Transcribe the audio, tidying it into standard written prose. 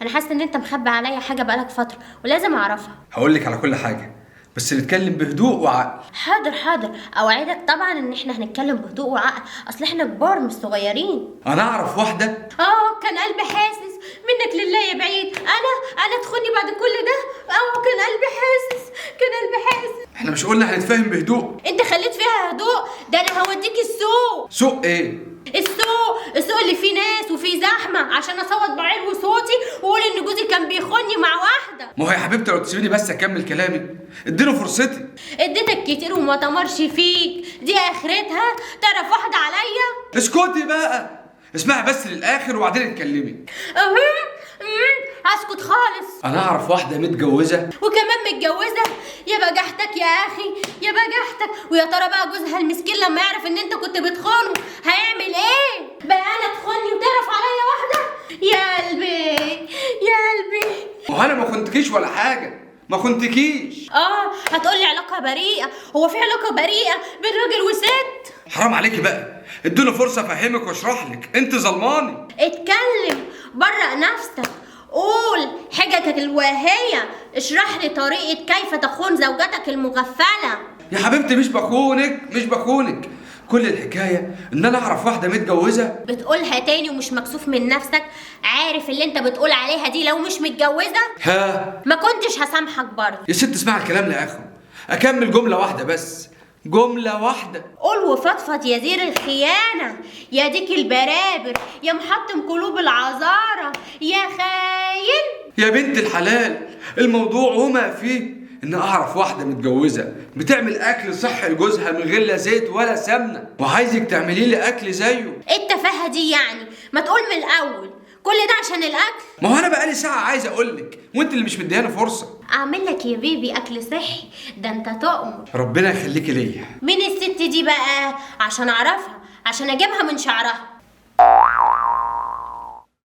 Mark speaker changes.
Speaker 1: انا حاسه ان انت مخبي عليا حاجه بقالك فتره ولازم اعرفها.
Speaker 2: هقول لك على كل حاجه، بس نتكلم بهدوء وعقل.
Speaker 1: حاضر حاضر، اوعدك طبعا ان احنا هنتكلم بهدوء وعقل، اصل احنا كبار مش صغيرين.
Speaker 2: انا اعرف واحده.
Speaker 1: كان قلبي حاسس منك لله يا بعيد. انا تخوني بعد كل ده؟ كان قلبي حاسس، كان قلبي حاسس.
Speaker 2: احنا مش قلنا هنتفاهم بهدوء؟
Speaker 1: انت خليت فيها هدوء، ده انا هوديك السوق.
Speaker 2: سوق ايه؟
Speaker 1: السوق اللي فيه ناس وفيه زحمه، عشان اصوت بعلو صوتي واقول ان جوزي كان بيخوني مع واحده.
Speaker 2: ما هو يا حبيبتي لو تسيبيني بس اكمل كلامي، اديله فرصتي.
Speaker 1: اديتك كتير وما تمرش فيك، دي اخرتها تعرف واحده عليا.
Speaker 2: اسكتي بقى، اسمعي بس للاخر وبعدين اتكلمي.
Speaker 1: هسكت خالص.
Speaker 2: انا اعرف واحده متجوزه
Speaker 1: وكمان متجوزه؟ يا بجحتك يا اخي، يا بجحتك. ويا ترى بقى جوزها المسكين لما يعرف ان انت كنت بتخونه هيعمل ايه؟ بقى انا تخوني وتعرف عليا واحده؟ يا قلبي يا قلبي.
Speaker 2: ما انا ما خنتكيش ولا حاجه، ما خنتكيش.
Speaker 1: هتقولي علاقه بريئه؟ هو في علاقه بريئه بين راجل وست؟
Speaker 2: حرام عليكي بقى، اديله فرصه افهمك واشرح لك، انت ظلماني.
Speaker 1: اتكلم، برق نفسك، قول حججك الواهية، اشرح لي طريقة كيف تخون زوجتك المغفلة.
Speaker 2: يا حبيبتي مش بخونك، كل الحكايه ان انا اعرف واحده متجوزه.
Speaker 1: بتقولها تاني ومش مكسوف من نفسك؟ عارف اللي انت بتقول عليها دي لو مش متجوزة ما كنتش هسامحك برضه.
Speaker 2: يا ست اسمعي الكلام لاخره، اكمل جمله واحده بس، جمله واحده.
Speaker 1: قول وفضفض يا زير الخيانة، يا ديك البرابر، يا محطم قلوب العذارى، يا خاين.
Speaker 2: يا بنت الحلال، الموضوع وما فيه ان اعرف واحده متجوزه بتعمل اكل صحي لجوزها من غير لا زيت ولا سمنه، وعايزك تعملي لي اكل زيه.
Speaker 1: ايه التفاهه دي يعني؟ ما تقول من الاول، كل ده عشان الاكل؟
Speaker 2: ما هو انا بقالي ساعه عايز اقول لك وانت اللي مش مدياني فرصه.
Speaker 1: اعمل لك يا بيبي اكل صحي؟ ده انت تؤمر.
Speaker 2: ربنا يخليكي ليا.
Speaker 1: مين الست دي بقى عشان اعرفها، عشان اجيبها من شعرها؟